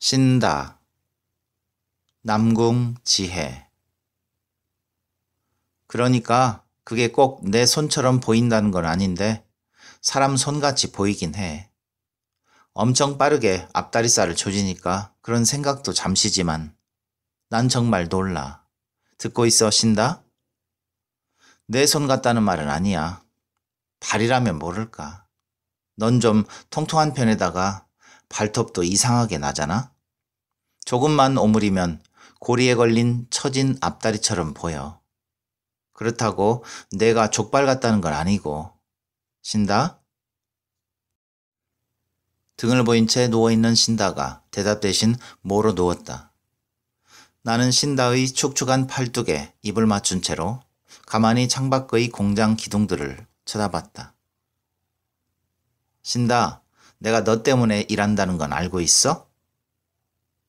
신다. 남궁지혜. 그러니까 그게 꼭 내 손처럼 보인다는 건 아닌데 사람 손같이 보이긴 해. 엄청 빠르게 앞다리살을 조지니까 그런 생각도 잠시지만 난 정말 놀라. 듣고 있어, 신다? 내 손 같다는 말은 아니야. 발이라면 모를까. 넌 좀 통통한 편에다가 발톱도 이상하게 나잖아? 조금만 오므리면 고리에 걸린 처진 앞다리처럼 보여. 그렇다고 내가 족발 같다는 건 아니고. 신다? 등을 보인 채 누워있는 신다가 대답 대신 모로 누웠다. 나는 신다의 축축한 팔뚝에 입을 맞춘 채로 가만히 창밖의 공장 기둥들을 쳐다봤다. 신다, 내가 너 때문에 일한다는 건 알고 있어?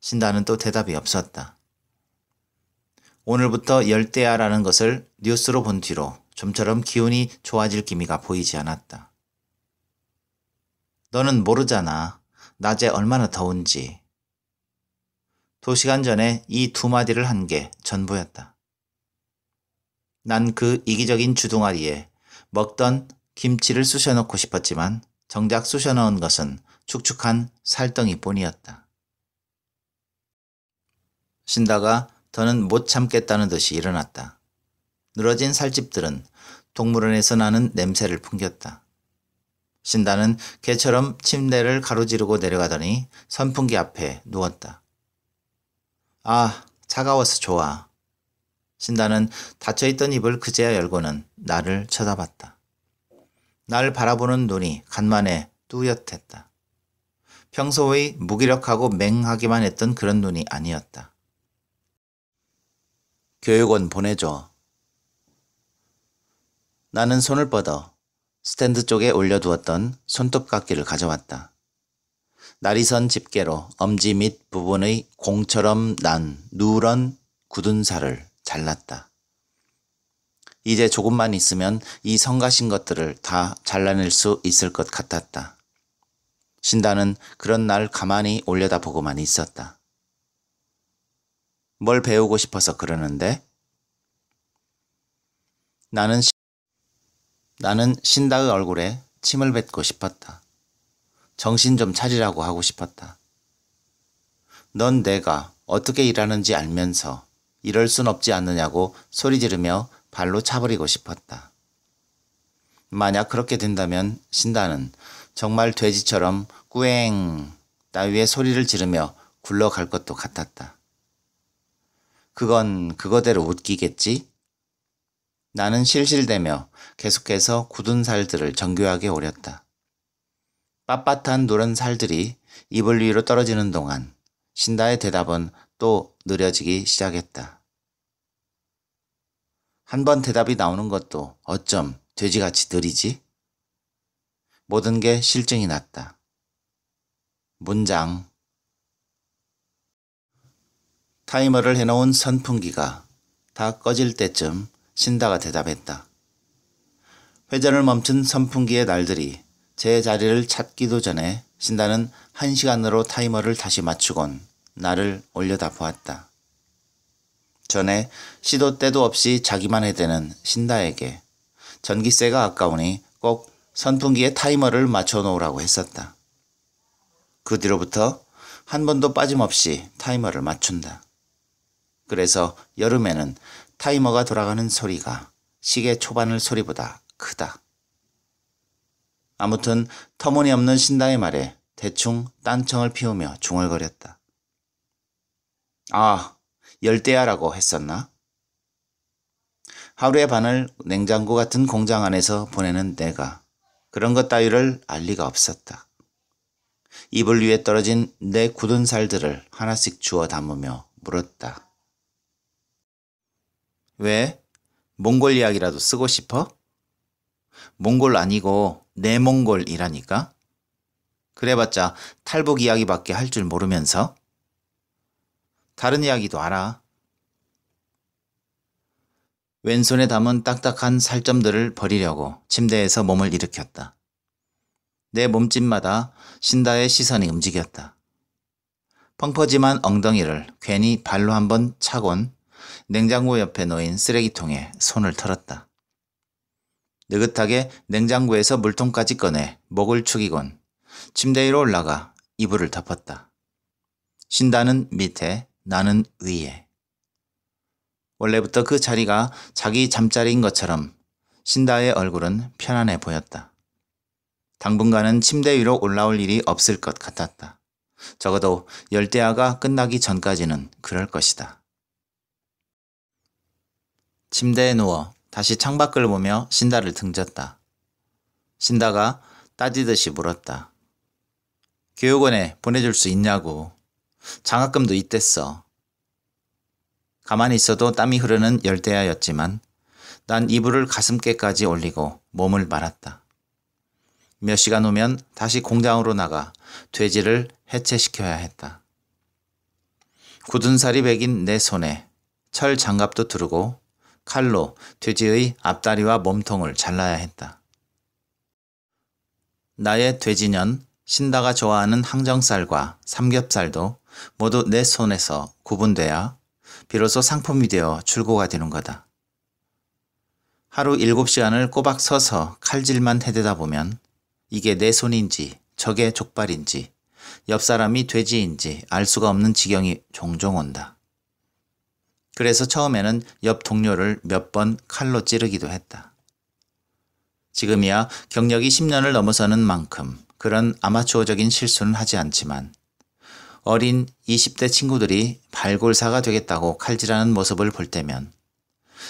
신다는 또 대답이 없었다. 오늘부터 열대야라는 것을 뉴스로 본 뒤로 좀처럼 기운이 좋아질 기미가 보이지 않았다. 너는 모르잖아. 낮에 얼마나 더운지. 2시간 전에 이 두 마디를 한 게 전부였다. 난 그 이기적인 주둥아리에 먹던 김치를 쑤셔넣고 싶었지만 정작 쑤셔넣은 것은 축축한 살덩이 뿐이었다. 신다가 더는 못 참겠다는 듯이 일어났다. 늘어진 살집들은 동물원에서 나는 냄새를 풍겼다. 신다는 개처럼 침대를 가로지르고 내려가더니 선풍기 앞에 누웠다. 아, 차가워서 좋아. 신다는 닫혀있던 입을 그제야 열고는 나를 쳐다봤다. 날 바라보는 눈이 간만에 뚜렷했다. 평소의 무기력하고 맹하기만 했던 그런 눈이 아니었다. 교육원 보내줘. 나는 손을 뻗어 스탠드 쪽에 올려두었던 손톱깎이를 가져왔다. 날이 선 집게로 엄지 밑 부분의 공처럼 난 누런 굳은 살을 잘랐다. 이제 조금만 있으면 이 성가신 것들을 다 잘라낼 수 있을 것 같았다. 신다는 그런 날 가만히 올려다보고만 있었다. 뭘 배우고 싶어서 그러는데? 나는 신다의 얼굴에 침을 뱉고 싶었다. 정신 좀 차리라고 하고 싶었다. 넌 내가 어떻게 일하는지 알면서 이럴 순 없지 않느냐고 소리 지르며 발로 차버리고 싶었다. 만약 그렇게 된다면 신다는 정말 돼지처럼 꾸앵 따위의 소리를 지르며 굴러갈 것도 같았다. 그건 그거대로 웃기겠지? 나는 실실대며 계속해서 굳은 살들을 정교하게 오렸다. 빳빳한 누런 살들이 이불 위로 떨어지는 동안 신다의 대답은 또 느려지기 시작했다. 한 번 대답이 나오는 것도 어쩜 돼지같이 느리지? 모든 게 실증이 났다. 문장. 타이머를 해놓은 선풍기가 다 꺼질 때쯤 신다가 대답했다. 회전을 멈춘 선풍기의 날들이 제 자리를 찾기도 전에 신다는 1시간으로 타이머를 다시 맞추곤 나를 올려다 보았다. 전에 시도 때도 없이 자기만 해대는 신다에게 전기세가 아까우니 꼭 선풍기에 타이머를 맞춰놓으라고 했었다. 그 뒤로부터 한 번도 빠짐없이 타이머를 맞춘다. 그래서 여름에는 타이머가 돌아가는 소리가 시계 초반을 소리보다 크다. 아무튼 터무니없는 신다의 말에 대충 딴청을 피우며 중얼거렸다. 아, 열대야라고 했었나? 하루의 반을 냉장고 같은 공장 안에서 보내는 내가 그런 것 따위를 알 리가 없었다. 이불 위에 떨어진 내 굳은 살들을 하나씩 주워 담으며 물었다. 왜? 몽골 이야기라도 쓰고 싶어? 몽골 아니고 내몽골이라니까? 그래봤자 탈북 이야기밖에 할 줄 모르면서? 다른 이야기도 알아. 왼손에 담은 딱딱한 살점들을 버리려고 침대에서 몸을 일으켰다. 내 몸집마다 신다의 시선이 움직였다. 펑퍼짐한 엉덩이를 괜히 발로 한번 차곤 냉장고 옆에 놓인 쓰레기통에 손을 털었다. 느긋하게 냉장고에서 물통까지 꺼내 목을 축이곤 침대 위로 올라가 이불을 덮었다. 신다는 밑에, 나는 위에. 원래부터 그 자리가 자기 잠자리인 것처럼 신다의 얼굴은 편안해 보였다. 당분간은 침대 위로 올라올 일이 없을 것 같았다. 적어도 열대야가 끝나기 전까지는 그럴 것이다. 침대에 누워 다시 창밖을 보며 신다를 등졌다. 신다가 따지듯이 물었다. 교육원에 보내줄 수 있냐고. 장학금도 있댔어. 가만히 있어도 땀이 흐르는 열대야였지만 난 이불을 가슴께까지 올리고 몸을 말았다. 몇 시간 후면 다시 공장으로 나가 돼지를 해체시켜야 했다. 굳은 살이 배긴 내 손에 철 장갑도 두르고 칼로 돼지의 앞다리와 몸통을 잘라야 했다. 나의 돼지년 신다가 좋아하는 항정살과 삼겹살도 모두 내 손에서 구분돼야 비로소 상품이 되어 출고가 되는 거다. 하루 7시간을 꼬박 서서 칼질만 해대다 보면 이게 내 손인지 저게 족발인지 옆 사람이 돼지인지 알 수가 없는 지경이 종종 온다. 그래서 처음에는 옆 동료를 몇 번 칼로 찌르기도 했다. 지금이야 경력이 10년을 넘어서는 만큼 그런 아마추어적인 실수는 하지 않지만 어린 20대 친구들이 발골사가 되겠다고 칼질하는 모습을 볼 때면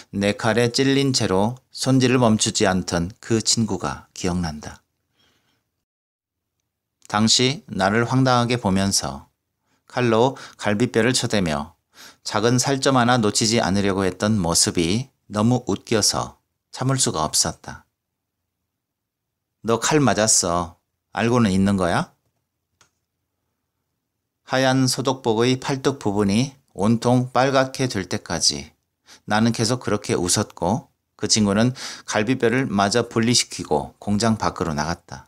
내 칼에 찔린 채로 손질을 멈추지 않던 그 친구가 기억난다. 당시 나를 황당하게 보면서 칼로 갈비뼈를 쳐대며 작은 살점 하나 놓치지 않으려고 했던 모습이 너무 웃겨서 참을 수가 없었다. 너 칼 맞았어. 알고는 있는 거야? 하얀 소독복의 팔뚝 부분이 온통 빨갛게 될 때까지 나는 계속 그렇게 웃었고 그 친구는 갈비뼈를 마저 분리시키고 공장 밖으로 나갔다.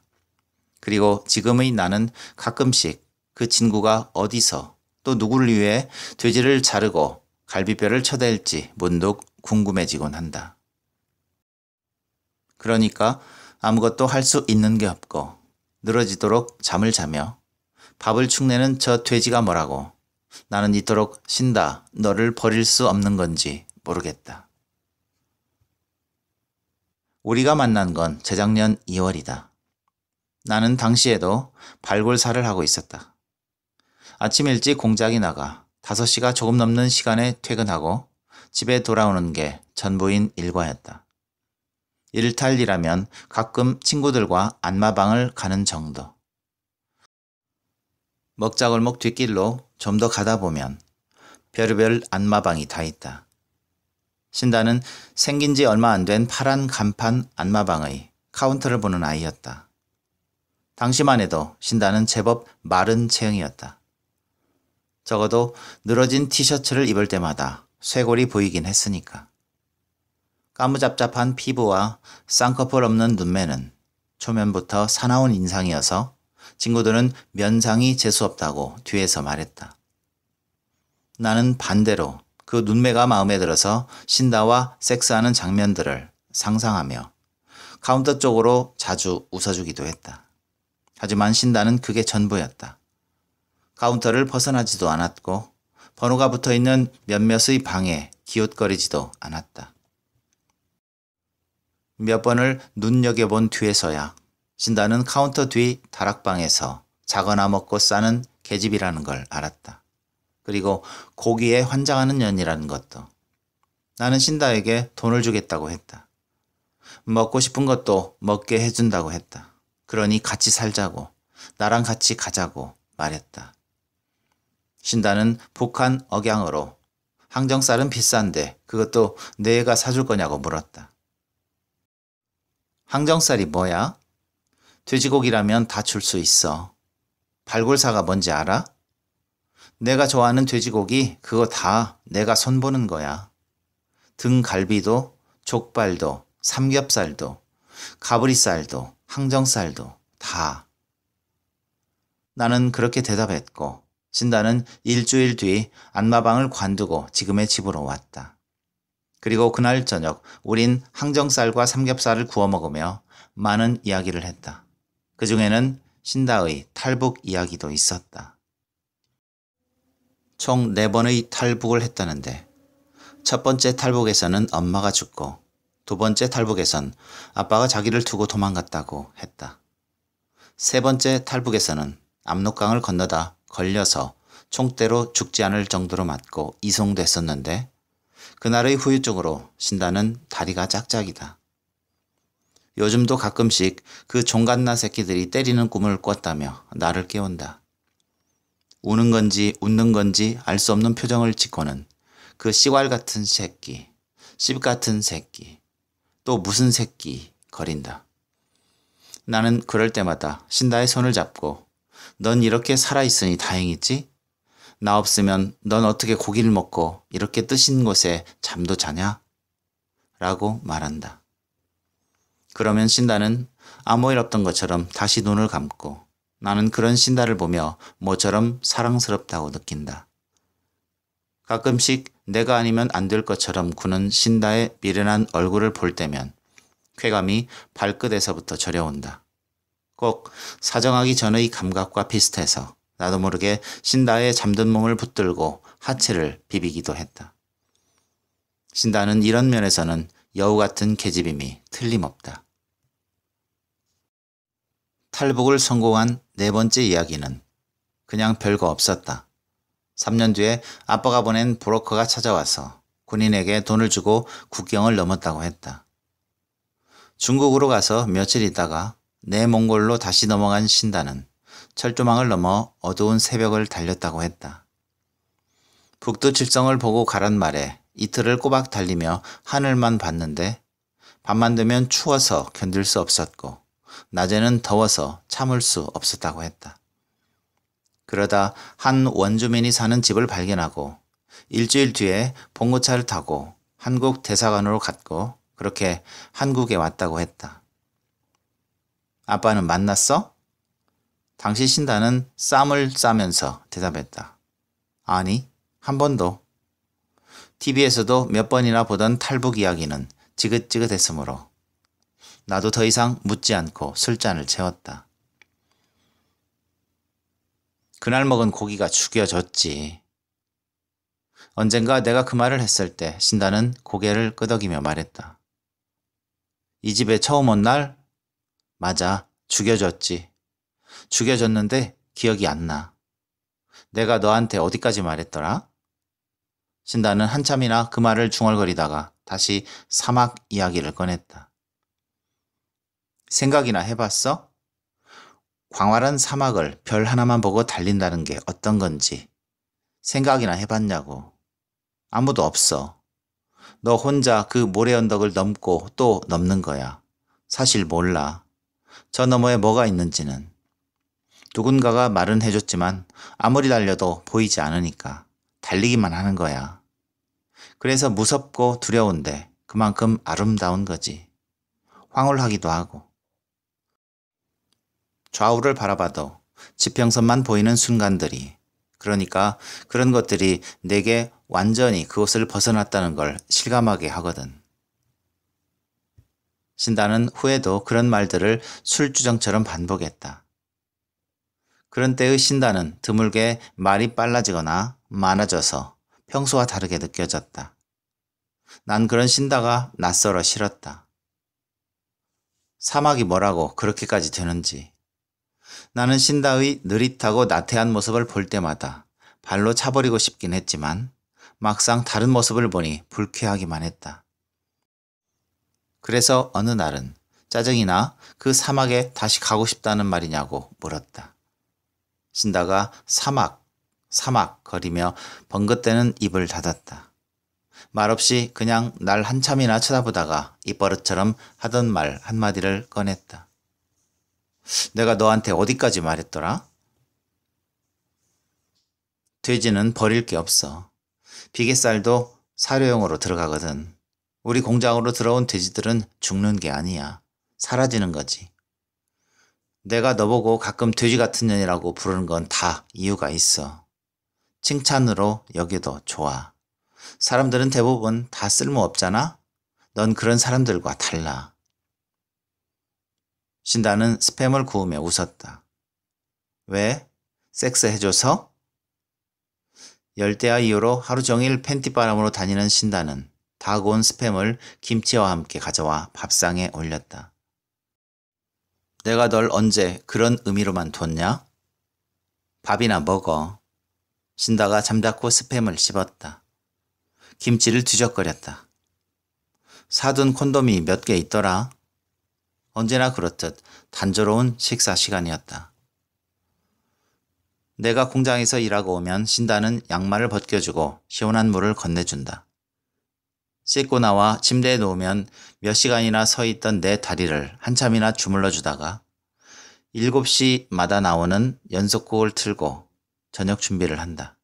그리고 지금의 나는 가끔씩 그 친구가 어디서 또 누구를 위해 돼지를 자르고 갈비뼈를 쳐댈지 문득 궁금해지곤 한다. 그러니까 아무것도 할 수 있는 게 없고 늘어지도록 잠을 자며 밥을 축내는 저 돼지가 뭐라고 나는 이토록 신다 너를 버릴 수 없는 건지 모르겠다. 우리가 만난 건 재작년 2월이다. 나는 당시에도 발골사를 하고 있었다. 아침 일찍 공장에 나가 5시가 조금 넘는 시간에 퇴근하고 집에 돌아오는 게 전부인 일과였다. 일탈이라면 가끔 친구들과 안마방을 가는 정도. 먹자골목 뒷길로 좀 더 가다 보면 별의별 안마방이 다 있다. 신다는 생긴 지 얼마 안 된 파란 간판 안마방의 카운터를 보는 아이였다. 당시만 해도 신다는 제법 마른 체형이었다. 적어도 늘어진 티셔츠를 입을 때마다 쇄골이 보이긴 했으니까. 까무잡잡한 피부와 쌍꺼풀 없는 눈매는 초면부터 사나운 인상이어서 친구들은 면상이 재수없다고 뒤에서 말했다. 나는 반대로 그 눈매가 마음에 들어서 신다와 섹스하는 장면들을 상상하며 카운터 쪽으로 자주 웃어주기도 했다. 하지만 신다는 그게 전부였다. 카운터를 벗어나지도 않았고 번호가 붙어있는 몇몇의 방에 기웃거리지도 않았다. 몇 번을 눈여겨본 뒤에서야 신다는 카운터 뒤 다락방에서 자거나 먹고 싸는 계집이라는 걸 알았다. 그리고 고기에 환장하는 년이라는 것도. 나는 신다에게 돈을 주겠다고 했다. 먹고 싶은 것도 먹게 해준다고 했다. 그러니 같이 살자고, 나랑 같이 가자고 말했다. 신다는 북한 억양으로 항정살은 비싼데 그것도 내가 사줄 거냐고 물었다. 항정살이 뭐야? 돼지고기라면 다 줄 수 있어. 발골사가 뭔지 알아? 내가 좋아하는 돼지고기 그거 다 내가 손보는 거야. 등갈비도 족발도 삼겹살도 가브리살도 항정살도 다. 나는 그렇게 대답했고 신다는 일주일 뒤 안마방을 관두고 지금의 집으로 왔다. 그리고 그날 저녁 우린 항정살과 삼겹살을 구워 먹으며 많은 이야기를 했다. 그 중에는 신다의 탈북 이야기도 있었다. 총 4번의 탈북을 했다는데 첫 번째 탈북에서는 엄마가 죽고 두 번째 탈북에선 아빠가 자기를 두고 도망갔다고 했다. 세 번째 탈북에서는 압록강을 건너다 걸려서 총대로 죽지 않을 정도로 맞고 이송됐었는데 그날의 후유증으로 신다는 다리가 짝짝이다. 요즘도 가끔씩 그 종갓나 새끼들이 때리는 꿈을 꿨다며 나를 깨운다. 우는 건지 웃는 건지 알 수 없는 표정을 짓고는 그 씨발 같은 새끼, 씹 같은 새끼, 또 무슨 새끼 거린다. 나는 그럴 때마다 신다의 손을 잡고 넌 이렇게 살아있으니 다행이지? 나 없으면 넌 어떻게 고기를 먹고 이렇게 뜨신 곳에 잠도 자냐? 라고 말한다. 그러면 신다는 아무 일 없던 것처럼 다시 눈을 감고 나는 그런 신다를 보며 모처럼 사랑스럽다고 느낀다. 가끔씩 내가 아니면 안 될 것처럼 구는 신다의 미련한 얼굴을 볼 때면 쾌감이 발끝에서부터 저려온다. 꼭 사정하기 전의 감각과 비슷해서 나도 모르게 신다의 잠든 몸을 붙들고 하체를 비비기도 했다. 신다는 이런 면에서는 여우 같은 계집임이 틀림없다. 탈북을 성공한 4번째 이야기는 그냥 별거 없었다. 3년 뒤에 아빠가 보낸 브로커가 찾아와서 군인에게 돈을 주고 국경을 넘었다고 했다. 중국으로 가서 며칠 있다가 내몽골로 다시 넘어간 신다는 철조망을 넘어 어두운 새벽을 달렸다고 했다. 북두칠성을 보고 가란 말에 이틀을 꼬박 달리며 하늘만 봤는데 밤만 되면 추워서 견딜 수 없었고 낮에는 더워서 참을 수 없었다고 했다. 그러다 한 원주민이 사는 집을 발견하고 일주일 뒤에 봉고차를 타고 한국 대사관으로 갔고 그렇게 한국에 왔다고 했다. 아빠는 만났어? 당시 신다는 쌈을 싸면서 대답했다. 아니, 한 번도. TV에서도 몇 번이나 보던 탈북 이야기는 지긋지긋했으므로 나도 더 이상 묻지 않고 술잔을 채웠다. 그날 먹은 고기가 죽여졌지. 언젠가 내가 그 말을 했을 때 신다는 고개를 끄덕이며 말했다. 이 집에 처음 온 날? 맞아, 죽여졌지. 죽여졌는데 기억이 안 나. 내가 너한테 어디까지 말했더라? 신다는 한참이나 그 말을 중얼거리다가 다시 사막 이야기를 꺼냈다. 생각이나 해봤어? 광활한 사막을 별 하나만 보고 달린다는 게 어떤 건지 생각이나 해봤냐고. 아무도 없어. 너 혼자 그 모래 언덕을 넘고 또 넘는 거야. 사실 몰라. 저 너머에 뭐가 있는지는. 누군가가 말은 해줬지만 아무리 달려도 보이지 않으니까 달리기만 하는 거야. 그래서 무섭고 두려운데 그만큼 아름다운 거지. 황홀하기도 하고. 좌우를 바라봐도 지평선만 보이는 순간들이, 그러니까 그런 것들이 내게 완전히 그곳을 벗어났다는 걸 실감하게 하거든. 신다는 후에도 그런 말들을 술주정처럼 반복했다. 그런 때의 신다는 드물게 말이 빨라지거나 많아져서 평소와 다르게 느껴졌다. 난 그런 신다가 낯설어 싫었다. 사막이 뭐라고 그렇게까지 되는지. 나는 신다의 느릿하고 나태한 모습을 볼 때마다 발로 차버리고 싶긴 했지만 막상 다른 모습을 보니 불쾌하기만 했다. 그래서 어느 날은 짜증이나 그 사막에 다시 가고 싶다는 말이냐고 물었다. 신다가 사막 거리며 번긋대는 입을 닫았다. 말없이 그냥 날 한참이나 쳐다보다가 입버릇처럼 하던 말 한마디를 꺼냈다. 내가 너한테 어디까지 말했더라? 돼지는 버릴 게 없어. 비계살도 사료용으로 들어가거든. 우리 공장으로 들어온 돼지들은 죽는 게 아니야. 사라지는 거지. 내가 너보고 가끔 돼지 같은 년이라고 부르는 건 다 이유가 있어. 칭찬으로 여겨도 좋아. 사람들은 대부분 다 쓸모없잖아? 넌 그런 사람들과 달라. 신다는 스팸을 구우며 웃었다. 왜? 섹스해줘서? 열대야 이후로 하루 종일 팬티바람으로 다니는 신다는 다 구운 스팸을 김치와 함께 가져와 밥상에 올렸다. 내가 널 언제 그런 의미로만 뒀냐? 밥이나 먹어. 신다가 잠자코 스팸을 씹었다. 김치를 뒤적거렸다. 사둔 콘돔이 몇 개 있더라. 언제나 그렇듯 단조로운 식사 시간이었다. 내가 공장에서 일하고 오면 신다는 양말을 벗겨주고 시원한 물을 건네준다. 씻고 나와 침대에 누우면 몇 시간이나 서 있던 내 다리를 한참이나 주물러 주다가 7시마다 나오는 연속곡을 틀고 저녁 준비를 한다.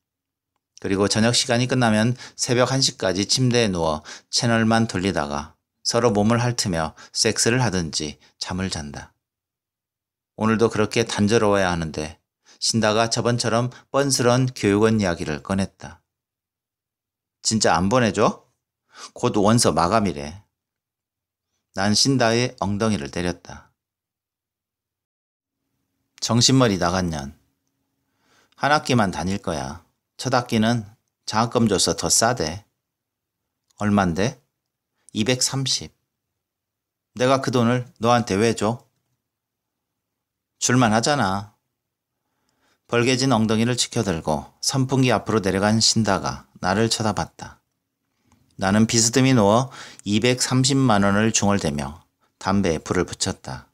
그리고 저녁 시간이 끝나면 새벽 1시까지 침대에 누워 채널만 돌리다가 서로 몸을 핥으며 섹스를 하든지 잠을 잔다. 오늘도 그렇게 단조로워야 하는데 신다가 저번처럼 뻔스런 교육원 이야기를 꺼냈다. 진짜 안 보내줘? 곧 원서 마감이래. 난 신다의 엉덩이를 때렸다. 정신머리 나간 년. 한 학기만 다닐 거야. 첫 학기는 장학금 줘서 더 싸대. 얼만데? 230. 내가 그 돈을 너한테 왜 줘? 줄만 하잖아. 벌개진 엉덩이를 치켜들고 선풍기 앞으로 내려간 신다가 나를 쳐다봤다. 나는 비스듬히 누워 230만 원을 중얼대며 담배에 불을 붙였다.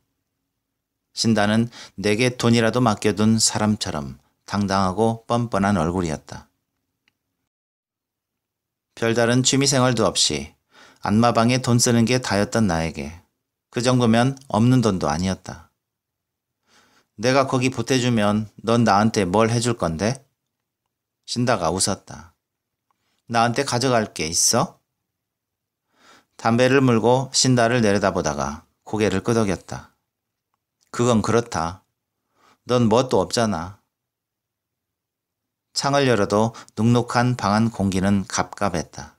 신다는 내게 돈이라도 맡겨둔 사람처럼 당당하고 뻔뻔한 얼굴이었다. 별다른 취미생활도 없이 안마방에 돈 쓰는 게 다였던 나에게 그 정도면 없는 돈도 아니었다. 내가 거기 보태주면 넌 나한테 뭘 해줄 건데? 신다가 웃었다. 나한테 가져갈 게 있어? 담배를 물고 신다를 내려다보다가 고개를 끄덕였다. 그건 그렇다. 넌 뭣도 없잖아. 창을 열어도 눅눅한 방 안 공기는 갑갑했다.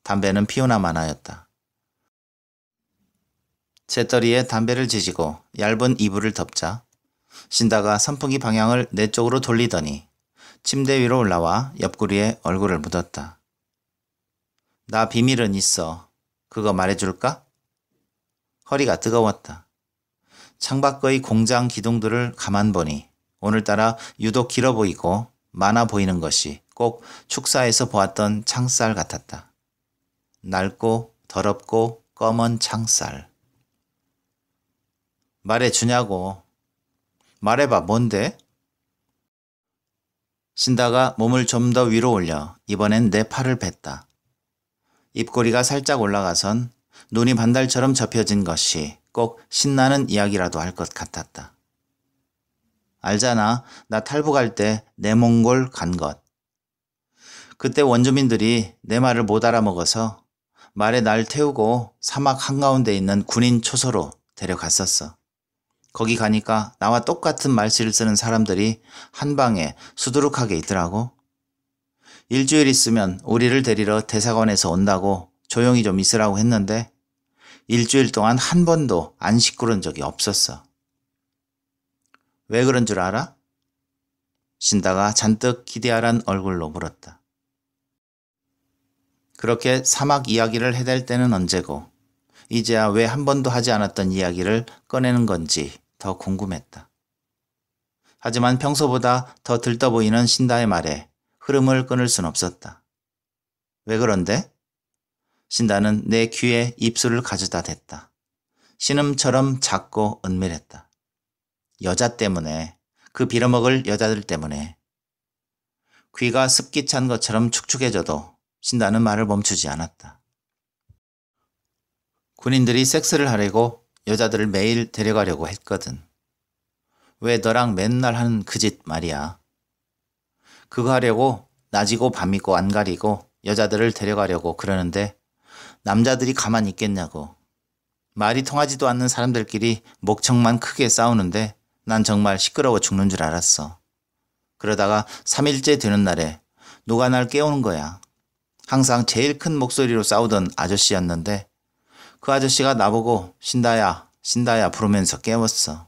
담배는 피우나만 하였다. 재떨이에 담배를 지지고 얇은 이불을 덮자 신다가 선풍기 방향을 내 쪽으로 돌리더니 침대 위로 올라와 옆구리에 얼굴을 묻었다. 나 비밀은 있어. 그거 말해줄까? 허리가 뜨거웠다. 창밖의 공장 기둥들을 가만 보니 오늘따라 유독 길어 보이고 많아 보이는 것이 꼭 축사에서 보았던 창살 같았다. 낡고 더럽고 검은 창살. 말해주냐고. 말해봐, 뭔데? 신다가 몸을 좀 더 위로 올려 이번엔 내 팔을 뱉다. 입꼬리가 살짝 올라가선 눈이 반달처럼 접혀진 것이 꼭 신나는 이야기라도 할 것 같았다. 알잖아. 나 탈북할 때 내몽골 간 것. 그때 원주민들이 내 말을 못 알아먹어서 말에 날 태우고 사막 한가운데 있는 군인 초소로 데려갔었어. 거기 가니까 나와 똑같은 말씨를 쓰는 사람들이 한 방에 수두룩하게 있더라고. 일주일 있으면 우리를 데리러 대사관에서 온다고 조용히 좀 있으라고 했는데 일주일 동안 한 번도 안 시끄러운 적이 없었어. 왜 그런 줄 알아? 신다가 잔뜩 기대하란 얼굴로 물었다. 그렇게 사막 이야기를 해댈 때는 언제고 이제야 왜 한 번도 하지 않았던 이야기를 꺼내는 건지 더 궁금했다. 하지만 평소보다 더 들떠 보이는 신다의 말에 흐름을 끊을 순 없었다. 왜 그런데? 신다는 내 귀에 입술을 가져다 댔다. 신음처럼 작고 은밀했다. 여자 때문에, 그 빌어먹을 여자들 때문에. 귀가 습기 찬 것처럼 축축해져도 신다는 말을 멈추지 않았다. 군인들이 섹스를 하려고 여자들을 매일 데려가려고 했거든. 왜 너랑 맨날 하는 그 짓 말이야. 그거 하려고 낮이고 밤이고 안 가리고 여자들을 데려가려고 그러는데 남자들이 가만히 있겠냐고. 말이 통하지도 않는 사람들끼리 목청만 크게 싸우는데 난 정말 시끄러워 죽는 줄 알았어. 그러다가 3일째 되는 날에 누가 날 깨우는 거야. 항상 제일 큰 목소리로 싸우던 아저씨였는데 그 아저씨가 나보고 신다야, 신다야 부르면서 깨웠어.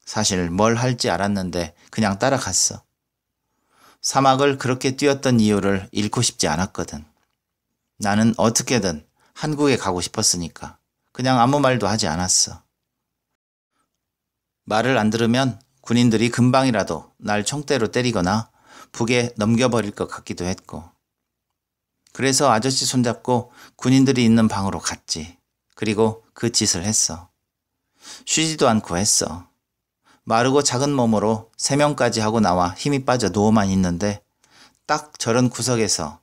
사실 뭘 할지 알았는데 그냥 따라갔어. 사막을 그렇게 뛰었던 이유를 잃고 싶지 않았거든. 나는 어떻게든 한국에 가고 싶었으니까 그냥 아무 말도 하지 않았어. 말을 안 들으면 군인들이 금방이라도 날 총대로 때리거나 북에 넘겨버릴 것 같기도 했고. 그래서 아저씨 손잡고 군인들이 있는 방으로 갔지. 그리고 그 짓을 했어. 쉬지도 않고 했어. 마르고 작은 몸으로 세명까지 하고 나와 힘이 빠져 누워만 있는데 딱 저런 구석에서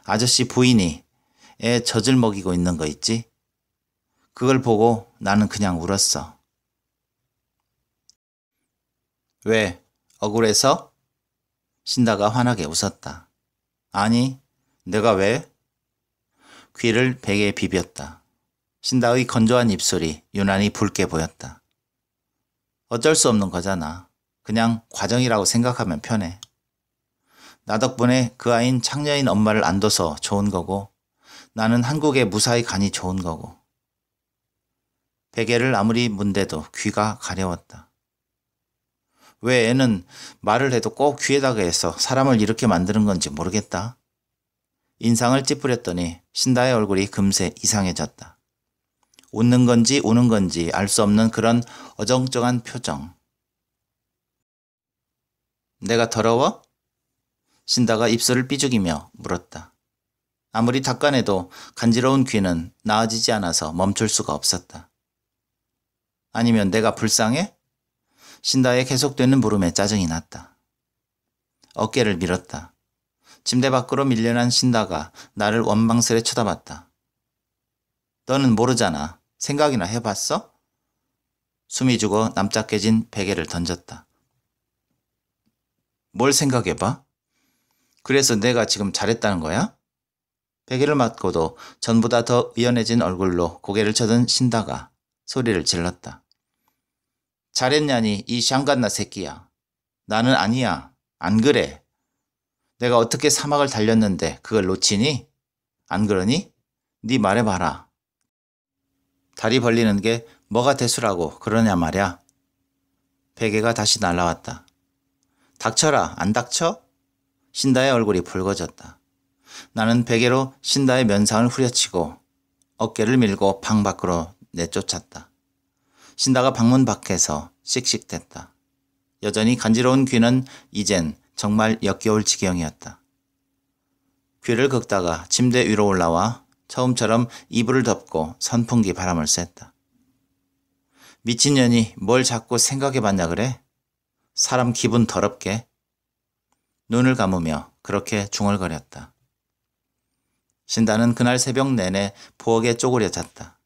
아저씨 부인이 애 젖을 먹이고 있는 거 있지? 그걸 보고 나는 그냥 울었어. 왜? 억울해서? 신다가 환하게 웃었다. 아니, 내가 왜? 귀를 베개에 비볐다. 신다의 건조한 입술이 유난히 붉게 보였다. 어쩔 수 없는 거잖아. 그냥 과정이라고 생각하면 편해. 나 덕분에 그 아이는 창녀인 엄마를 안 둬서 좋은 거고 나는 한국에 무사히 가니 좋은 거고. 베개를 아무리 문대도 귀가 가려웠다. 왜 애는 말을 해도 꼭 귀에다가 해서 사람을 이렇게 만드는 건지 모르겠다. 인상을 찌푸렸더니 신다의 얼굴이 금세 이상해졌다. 웃는 건지 우는 건지 알 수 없는 그런 어정쩡한 표정. 내가 더러워? 신다가 입술을 삐죽이며 물었다. 아무리 닦아내도 간지러운 귀는 나아지지 않아서 멈출 수가 없었다. 아니면 내가 불쌍해? 신다의 계속되는 물음에 짜증이 났다. 어깨를 밀었다. 침대 밖으로 밀려난 신다가 나를 원망스레 쳐다봤다. 너는 모르잖아. 생각이나 해봤어? 숨이 죽어 납작해진 베개를 던졌다. 뭘 생각해봐? 그래서 내가 지금 잘했다는 거야? 베개를 맞고도 전보다 더 의연해진 얼굴로 고개를 쳐든 신다가 소리를 질렀다. 잘했냐니 이 샹갓나 새끼야. 나는 아니야. 안 그래. 내가 어떻게 사막을 달렸는데 그걸 놓치니? 안 그러니? 네 말해봐라. 다리 벌리는 게 뭐가 대수라고 그러냐 말야. 베개가 다시 날아왔다. 닥쳐라. 안 닥쳐? 신다의 얼굴이 붉어졌다. 나는 베개로 신다의 면상을 후려치고 어깨를 밀고 방 밖으로 내쫓았다. 신다가 방문 밖에서 씩씩댔다. 여전히 간지러운 귀는 이젠 정말 역겨울 지경이었다. 귀를 긁다가 침대 위로 올라와 처음처럼 이불을 덮고 선풍기 바람을 쐈다. 미친년이 뭘 자꾸 생각해봤냐 그래? 사람 기분 더럽게. 눈을 감으며 그렇게 중얼거렸다. 신다는 그날 새벽 내내 부엌에 쪼그려 잤다.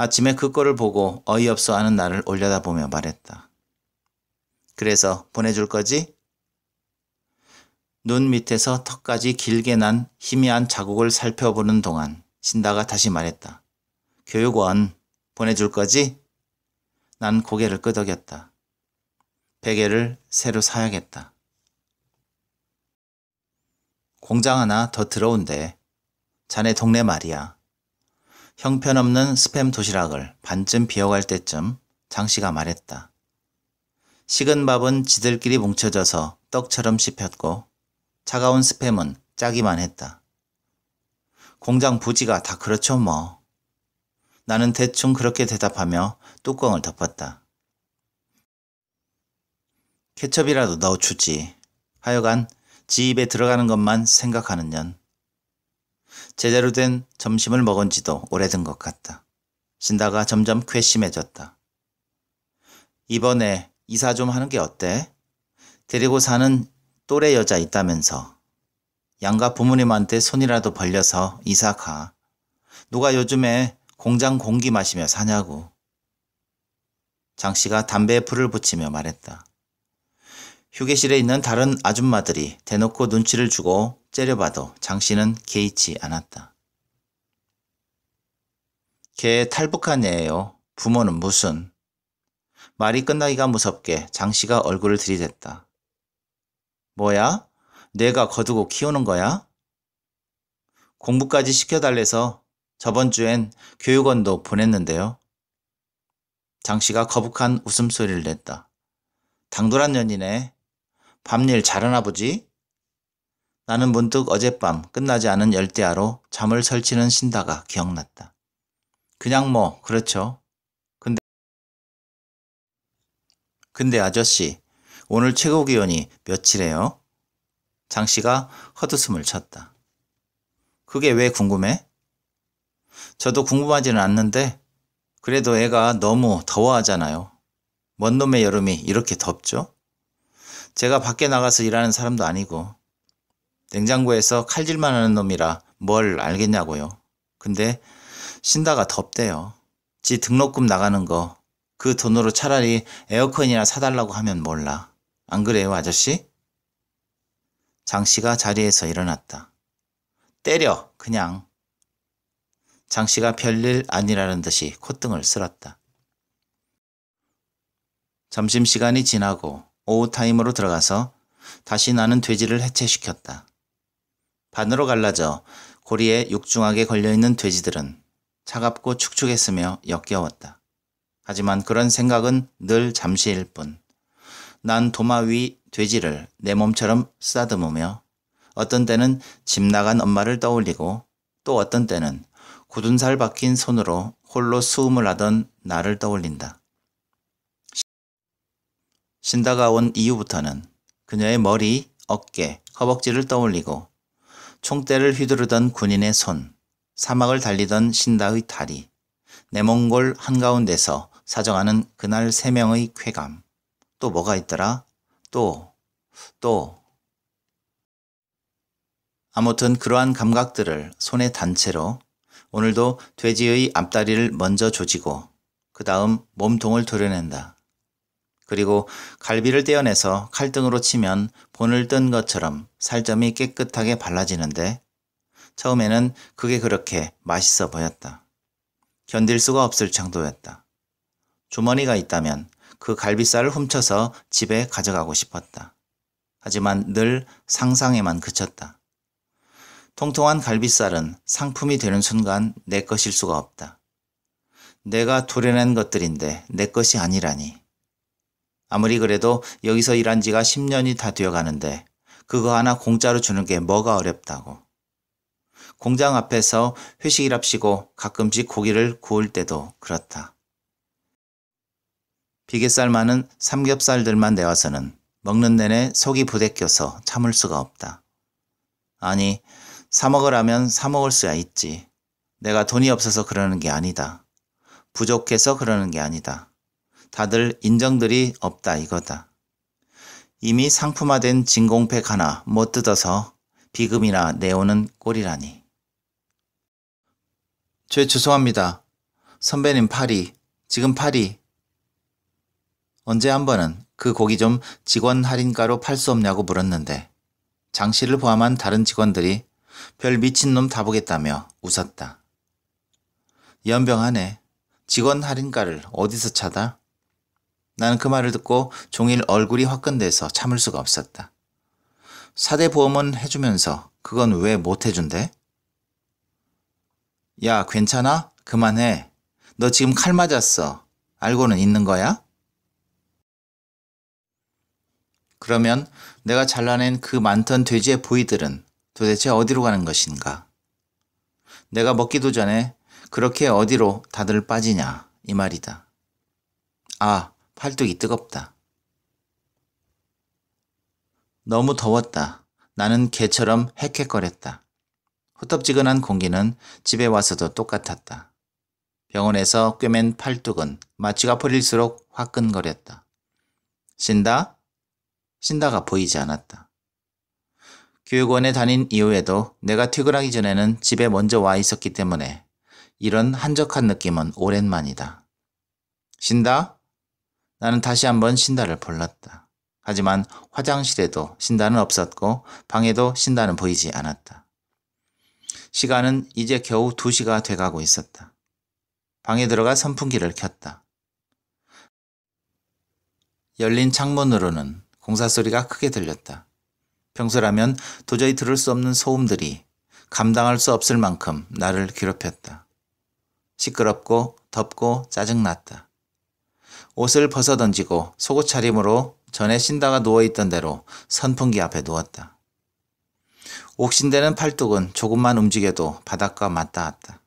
아침에 그 꼴을 보고 어이없어 하는 나를 올려다보며 말했다. 그래서 보내줄 거지? 눈 밑에서 턱까지 길게 난 희미한 자국을 살펴보는 동안 신다가 다시 말했다. 교육원 보내줄 거지? 난 고개를 끄덕였다. 베개를 새로 사야겠다. 공장 하나 더 들어온대. 자네 동네 말이야. 형편없는 스팸 도시락을 반쯤 비워갈 때쯤 장씨가 말했다. 식은 밥은 지들끼리 뭉쳐져서 떡처럼 씹혔고 차가운 스팸은 짜기만 했다. 공장 부지가 다 그렇죠 뭐. 나는 대충 그렇게 대답하며 뚜껑을 덮었다. 케첩이라도 넣어주지. 하여간 지 입에 들어가는 것만 생각하는 년. 제대로 된 점심을 먹은 지도 오래된 것 같다. 신다가 점점 괘씸해졌다. 이번에 이사 좀 하는 게 어때? 데리고 사는 또래 여자 있다면서. 양가 부모님한테 손이라도 벌려서 이사 가. 누가 요즘에 공장 공기 마시며 사냐고. 장씨가 담배에 불을 붙이며 말했다. 휴게실에 있는 다른 아줌마들이 대놓고 눈치를 주고 째려봐도 장씨는 개의치 않았다. 걔 탈북한 애예요. 부모는 무슨. 말이 끝나기가 무섭게 장씨가 얼굴을 들이댔다. 뭐야? 내가 거두고 키우는 거야? 공부까지 시켜달래서 저번 주엔 교육원도 보냈는데요. 장 씨가 거북한 웃음소리를 냈다. 당돌한 년이네. 밤일 잘하나 보지? 나는 문득 어젯밤 끝나지 않은 열대야로 잠을 설치는 신다가 기억났다. 그냥 뭐 그렇죠. 근데 아저씨, 오늘 최고기온이 며칠이에요? 장 씨가 헛웃음을 쳤다. 그게 왜 궁금해? 저도 궁금하지는 않는데 그래도 애가 너무 더워하잖아요. 뭔 놈의 여름이 이렇게 덥죠? 제가 밖에 나가서 일하는 사람도 아니고 냉장고에서 칼질만 하는 놈이라 뭘 알겠냐고요. 근데 신다가 덥대요. 지 등록금 나가는 거 그 돈으로 차라리 에어컨이나 사달라고 하면 몰라. 안 그래요, 아저씨? 장 씨가 자리에서 일어났다. 때려, 그냥. 장 씨가 별일 아니라는 듯이 콧등을 쓸었다. 점심시간이 지나고 오후 타임으로 들어가서 다시 나는 돼지를 해체시켰다. 반으로 갈라져 고리에 육중하게 걸려있는 돼지들은 차갑고 축축했으며 역겨웠다. 하지만 그런 생각은 늘 잠시일 뿐. 난 도마 위 돼지를 내 몸처럼 쓰다듬으며 어떤 때는 집 나간 엄마를 떠올리고 또 어떤 때는 굳은 살 박힌 손으로 홀로 수음을 하던 나를 떠올린다. 신다가 온 이후부터는 그녀의 머리, 어깨, 허벅지를 떠올리고 총대를 휘두르던 군인의 손, 사막을 달리던 신다의 다리, 내 몽골 한가운데서 사정하는 그날 3명의 쾌감. 또 뭐가 있더라? 또. 아무튼 그러한 감각들을 손의 단체로 오늘도 돼지의 앞다리를 먼저 조지고 그 다음 몸통을 도려낸다. 그리고 갈비를 떼어내서 칼등으로 치면 본을 뜬 것처럼 살점이 깨끗하게 발라지는데 처음에는 그게 그렇게 맛있어 보였다. 견딜 수가 없을 정도였다. 주머니가 있다면 그 갈비살을 훔쳐서 집에 가져가고 싶었다. 하지만 늘 상상에만 그쳤다. 통통한 갈비살은 상품이 되는 순간 내 것일 수가 없다. 내가 도려낸 것들인데 내 것이 아니라니. 아무리 그래도 여기서 일한 지가 10년이 다 되어가는데 그거 하나 공짜로 주는 게 뭐가 어렵다고. 공장 앞에서 회식이랍시고 가끔씩 고기를 구울 때도 그렇다. 비계살 많은 삼겹살들만 내와서는 먹는 내내 속이 부대껴서 참을 수가 없다. 아니, 사 먹으라면 사 먹을 수야 있지. 내가 돈이 없어서 그러는 게 아니다. 부족해서 그러는 게 아니다. 다들 인정들이 없다 이거다. 이미 상품화된 진공팩 하나 못 뜯어서 비금이나 내오는 꼴이라니. 죄송합니다. 선배님 파리, 지금 파리. 언제 한 번은 그 고기 좀 직원 할인가로 팔 수 없냐고 물었는데 장 씨를 포함한 다른 직원들이 별 미친놈 다 보겠다며 웃었다. 연병하네. 직원 할인가를 어디서 찾아? 나는 그 말을 듣고 종일 얼굴이 화끈돼서 참을 수가 없었다. 4대 보험은 해주면서 그건 왜 못 해준대? 야, 괜찮아? 그만해. 너 지금 칼 맞았어. 알고는 있는 거야? 그러면 내가 잘라낸 그 많던 돼지의 부위들은 도대체 어디로 가는 것인가? 내가 먹기도 전에 그렇게 어디로 다들 빠지냐 이 말이다. 아, 팔뚝이 뜨겁다. 너무 더웠다. 나는 개처럼 헥헥거렸다. 후텁지근한 공기는 집에 와서도 똑같았다. 병원에서 꿰맨 팔뚝은 마취가 풀릴수록 화끈거렸다. 쉰다? 쉰다가 보이지 않았다. 교육원에 다닌 이후에도 내가 퇴근하기 전에는 집에 먼저 와 있었기 때문에 이런 한적한 느낌은 오랜만이다. 쉰다? 나는 다시 한번 신다를 불렀다. 하지만 화장실에도 신다는 없었고 방에도 신다는 보이지 않았다. 시간은 이제 겨우 2시가 돼가고 있었다. 방에 들어가 선풍기를 켰다. 열린 창문으로는 공사 소리가 크게 들렸다. 평소라면 도저히 들을 수 없는 소음들이 감당할 수 없을 만큼 나를 괴롭혔다. 시끄럽고 덥고 짜증났다. 옷을 벗어던지고 속옷 차림으로 전에 신다가 누워있던 대로 선풍기 앞에 누웠다. 옥신대는 팔뚝은 조금만 움직여도 바닥과 맞닿았다.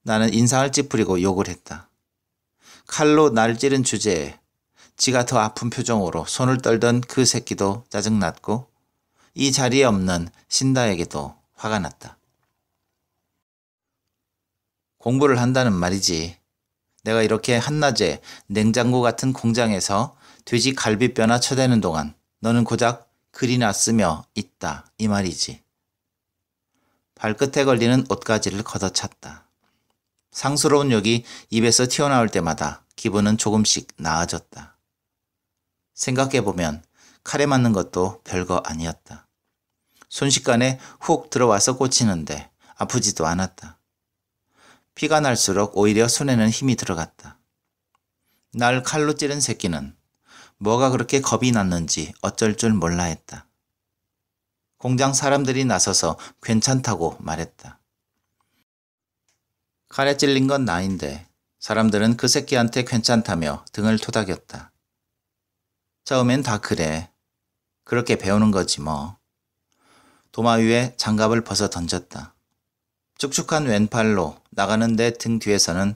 나는 인상을 찌푸리고 욕을 했다. 칼로 날 찌른 주제에 지가 더 아픈 표정으로 손을 떨던 그 새끼도 짜증났고 이 자리에 없는 신다에게도 화가 났다. 공부를 한다는 말이지. 내가 이렇게 한낮에 냉장고 같은 공장에서 돼지 갈비뼈나 쳐대는 동안 너는 고작 글이나 쓰며 있다 이 말이지. 발끝에 걸리는 옷가지를 걷어찼다. 상스러운 욕이 입에서 튀어나올 때마다 기분은 조금씩 나아졌다. 생각해보면 칼에 맞는 것도 별거 아니었다. 순식간에 훅 들어와서 꽂히는데 아프지도 않았다. 피가 날수록 오히려 손에는 힘이 들어갔다. 날 칼로 찌른 새끼는 뭐가 그렇게 겁이 났는지 어쩔 줄 몰라 했다. 공장 사람들이 나서서 괜찮다고 말했다. 칼에 찔린 건 나인데 사람들은 그 새끼한테 괜찮다며 등을 토닥였다. 처음엔 다 그래. 그렇게 배우는 거지 뭐. 도마 위에 장갑을 벗어 던졌다. 축축한 왼팔로 나가는 내 등 뒤에서는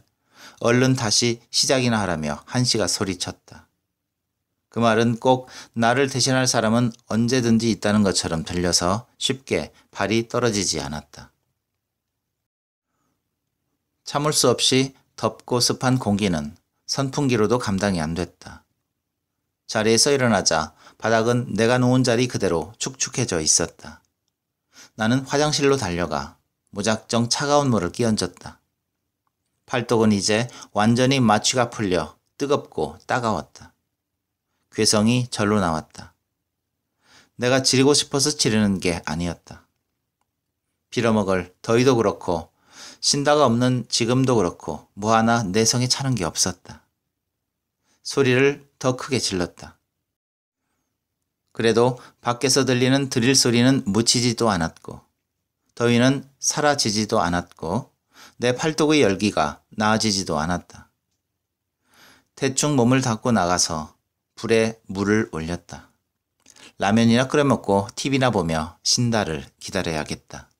얼른 다시 시작이나 하라며 한씨가 소리쳤다. 그 말은 꼭 나를 대신할 사람은 언제든지 있다는 것처럼 들려서 쉽게 발이 떨어지지 않았다. 참을 수 없이 덥고 습한 공기는 선풍기로도 감당이 안 됐다. 자리에서 일어나자 바닥은 내가 누운 자리 그대로 축축해져 있었다. 나는 화장실로 달려가 무작정 차가운 물을 끼얹었다. 팔뚝은 이제 완전히 마취가 풀려 뜨겁고 따가웠다. 괴성이 절로 나왔다. 내가 지르고 싶어서 지르는 게 아니었다. 빌어먹을 더위도 그렇고 신다가 없는 지금도 그렇고 뭐 하나 내성에 차는 게 없었다. 소리를 더 크게 질렀다. 그래도 밖에서 들리는 드릴 소리는 묻히지도 않았고 더위는 사라지지도 않았고 내 팔뚝의 열기가 나아지지도 않았다. 대충 몸을 닦고 나가서 불에 물을 올렸다. 라면이나 끓여 먹고 TV나 보며 신다를 기다려야겠다.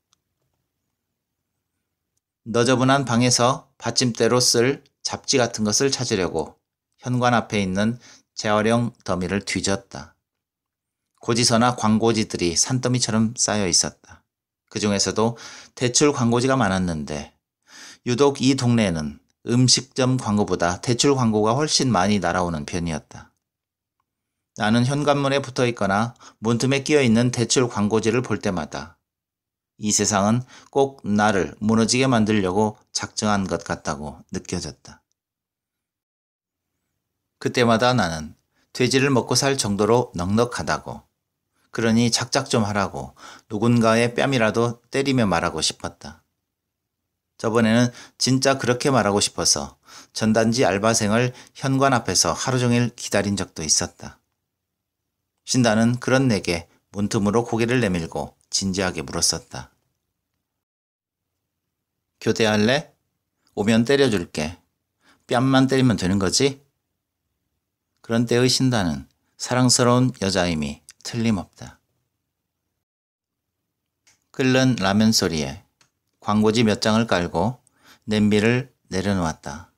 너저분한 방에서 받침대로 쓸 잡지 같은 것을 찾으려고 현관 앞에 있는 재활용 더미를 뒤졌다. 고지서나 광고지들이 산더미처럼 쌓여 있었다. 그 중에서도 대출 광고지가 많았는데 유독 이 동네에는 음식점 광고보다 대출 광고가 훨씬 많이 날아오는 편이었다. 나는 현관문에 붙어 있거나 문틈에 끼어 있는 대출 광고지를 볼 때마다 이 세상은 꼭 나를 무너지게 만들려고 작정한 것 같다고 느껴졌다. 그때마다 나는 돼지를 먹고 살 정도로 넉넉하다고, 그러니 작작 좀 하라고 누군가의 뺨이라도 때리며 말하고 싶었다. 저번에는 진짜 그렇게 말하고 싶어서 전단지 알바생을 현관 앞에서 하루 종일 기다린 적도 있었다. 신다는 그런 내게 문틈으로 고개를 내밀고 진지하게 물었었다. 교대할래? 오면 때려줄게. 뺨만 때리면 되는 거지? 그런 때의 신다는 사랑스러운 여자임이 틀림없다. 끓는 라면 소리에 광고지 몇 장을 깔고 냄비를 내려놓았다.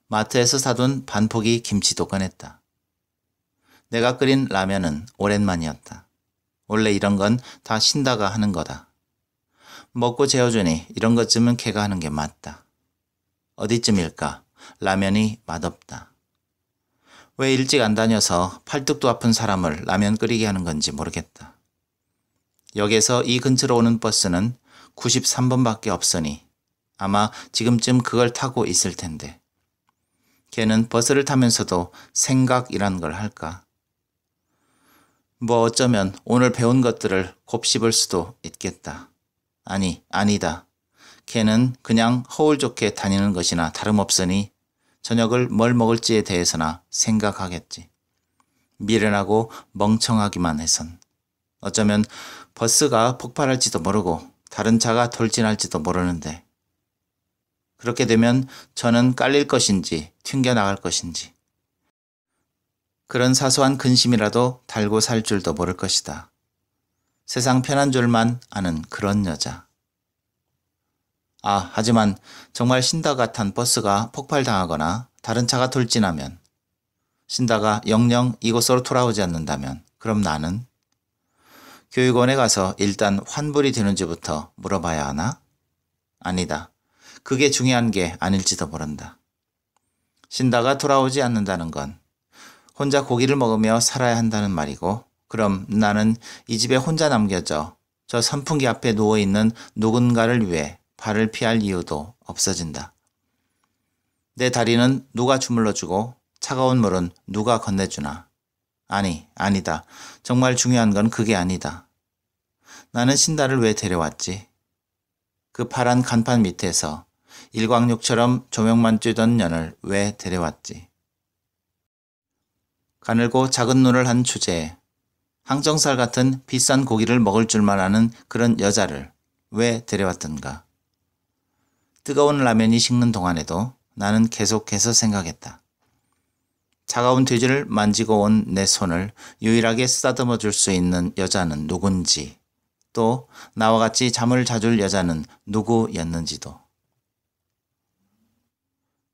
마트에서 사둔 반포기 김치도 꺼냈다. 내가 끓인 라면은 오랜만이었다. 원래 이런 건 다 신다가 하는 거다. 먹고 재워주니 이런 것쯤은 걔가 하는 게 맞다. 어디쯤일까? 라면이 맛없다. 왜 일찍 안 다녀서 팔뚝도 아픈 사람을 라면 끓이게 하는 건지 모르겠다. 역에서 이 근처로 오는 버스는 93번밖에 없으니 아마 지금쯤 그걸 타고 있을 텐데 걔는 버스를 타면서도 생각이란 걸 할까? 뭐 어쩌면 오늘 배운 것들을 곱씹을 수도 있겠다. 아니다. 걔는 그냥 허울 좋게 다니는 것이나 다름없으니 저녁을 뭘 먹을지에 대해서나 생각하겠지. 미련하고 멍청하기만 해선. 어쩌면 버스가 폭발할지도 모르고 다른 차가 돌진할지도 모르는데 그렇게 되면 저는 깔릴 것인지 튕겨나갈 것인지 그런 사소한 근심이라도 달고 살 줄도 모를 것이다. 세상 편한 줄만 아는 그런 여자. 하지만 정말 신다가 탄 버스가 폭발당하거나 다른 차가 돌진하면 신다가 영영 이곳으로 돌아오지 않는다면 그럼 나는 교육원에 가서 일단 환불이 되는지부터 물어봐야 하나? 아니다. 그게 중요한 게 아닐지도 모른다. 신다가 돌아오지 않는다는 건 혼자 고기를 먹으며 살아야 한다는 말이고 그럼 나는 이 집에 혼자 남겨져 저 선풍기 앞에 누워있는 누군가를 위해 발을 피할 이유도 없어진다. 내 다리는 누가 주물러주고 차가운 물은 누가 건네주나. 아니다. 정말 중요한 건 그게 아니다. 나는 신다를 왜 데려왔지? 그 파란 간판 밑에서 일광욕처럼 조명만 쬐던 년을 왜 데려왔지? 가늘고 작은 눈을 한 주제에 항정살 같은 비싼 고기를 먹을 줄만 아는 그런 여자를 왜 데려왔던가? 뜨거운 라면이 식는 동안에도 나는 계속해서 생각했다. 차가운 돼지를 만지고 온 내 손을 유일하게 쓰다듬어 줄 수 있는 여자는 누군지, 또 나와 같이 잠을 자줄 여자는 누구였는지도.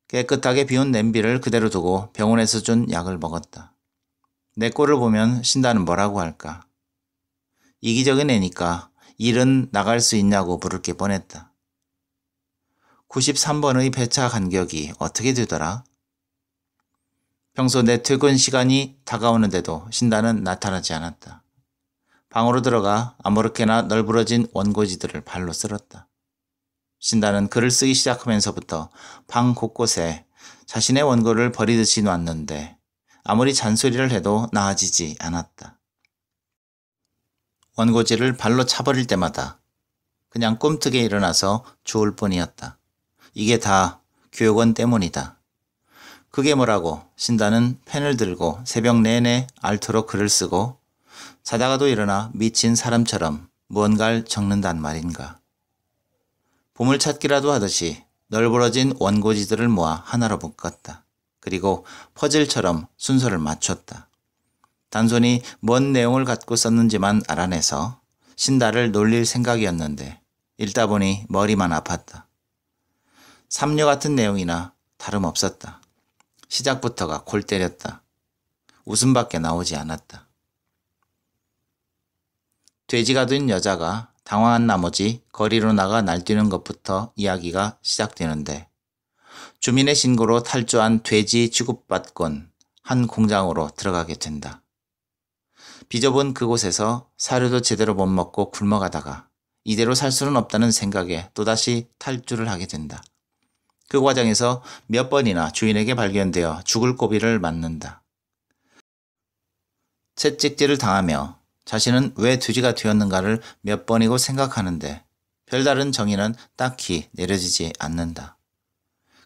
깨끗하게 비운 냄비를 그대로 두고 병원에서 준 약을 먹었다. 내 꼴을 보면 신다는 뭐라고 할까? 이기적인 애니까 일은 나갈 수 있냐고 물을 게 뻔했다. 93번의 배차 간격이 어떻게 되더라? 평소 내 퇴근 시간이 다가오는데도 신다는 나타나지 않았다. 방으로 들어가 아무렇게나 널브러진 원고지들을 발로 쓸었다. 신다는 글을 쓰기 시작하면서부터 방 곳곳에 자신의 원고를 버리듯이 놨는데 아무리 잔소리를 해도 나아지지 않았다. 원고지를 발로 차버릴 때마다 그냥 꿈트게 일어나서 주울 뿐이었다. 이게 다 교육원 때문이다. 그게 뭐라고 신다는 펜을 들고 새벽 내내 앓도록 글을 쓰고 자다가도 일어나 미친 사람처럼 무언가를 적는단 말인가. 보물찾기라도 하듯이 널브러진 원고지들을 모아 하나로 묶었다. 그리고 퍼즐처럼 순서를 맞췄다. 단순히 뭔 내용을 갖고 썼는지만 알아내서 신다를 놀릴 생각이었는데 읽다 보니 머리만 아팠다. 삼류 같은 내용이나 다름없었다. 시작부터가 골 때렸다. 웃음밖에 나오지 않았다. 돼지가 된 여자가 당황한 나머지 거리로 나가 날뛰는 것부터 이야기가 시작되는데 주민의 신고로 탈주한 돼지 취급받곤 한 공장으로 들어가게 된다. 비좁은 그곳에서 사료도 제대로 못 먹고 굶어가다가 이대로 살 수는 없다는 생각에 또다시 탈주를 하게 된다. 그 과정에서 몇 번이나 주인에게 발견되어 죽을 고비를 맞는다. 채찍질을 당하며 자신은 왜 돼지가 되었는가를 몇 번이고 생각하는데 별다른 정의는 딱히 내려지지 않는다.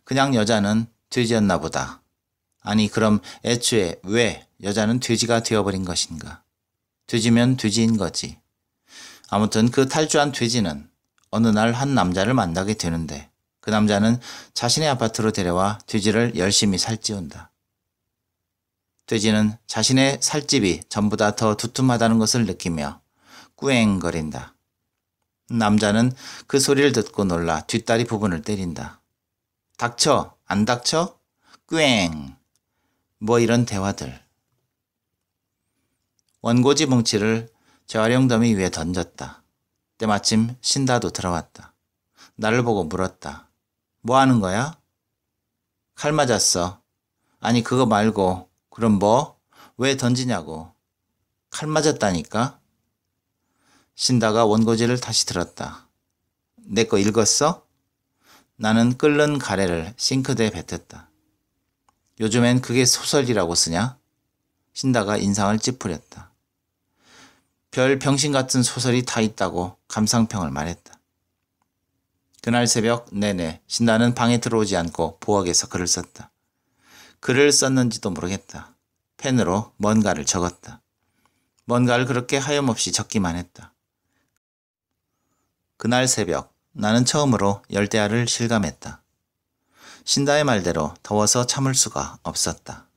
그냥 여자는 돼지였나 보다. 아니 그럼 애초에 왜 여자는 돼지가 되어버린 것인가? 돼지면 돼지인 거지. 아무튼 그 탈주한 돼지는 어느 날 한 남자를 만나게 되는데 그 남자는 자신의 아파트로 데려와 돼지를 열심히 살찌운다. 돼지는 자신의 살집이 전보다 더 두툼하다는 것을 느끼며 꾸앵거린다. 남자는 그 소리를 듣고 놀라 뒷다리 부분을 때린다. 닥쳐, 안 닥쳐? 꾸앵. 뭐 이런 대화들. 원고지 뭉치를 재활용 더미 위에 던졌다. 때마침 신다도 들어왔다. 나를 보고 물었다. 뭐 하는 거야? 칼 맞았어. 아니 그거 말고 그럼 뭐? 왜 던지냐고. 칼 맞았다니까? 신다가 원고지를 다시 들었다. 내 거 읽었어? 나는 끓는 가래를 싱크대에 뱉었다. 요즘엔 그게 소설이라고 쓰냐? 신다가 인상을 찌푸렸다. 별 병신 같은 소설이 다 있다고 감상평을 말했다. 그날 새벽 내내 신다는 방에 들어오지 않고 부엌에서 글을 썼다. 글을 썼는지도 모르겠다. 펜으로 뭔가를 적었다. 뭔가를 그렇게 하염없이 적기만 했다. 그날 새벽 나는 처음으로 열대야를 실감했다. 신다의 말대로 더워서 참을 수가 없었다.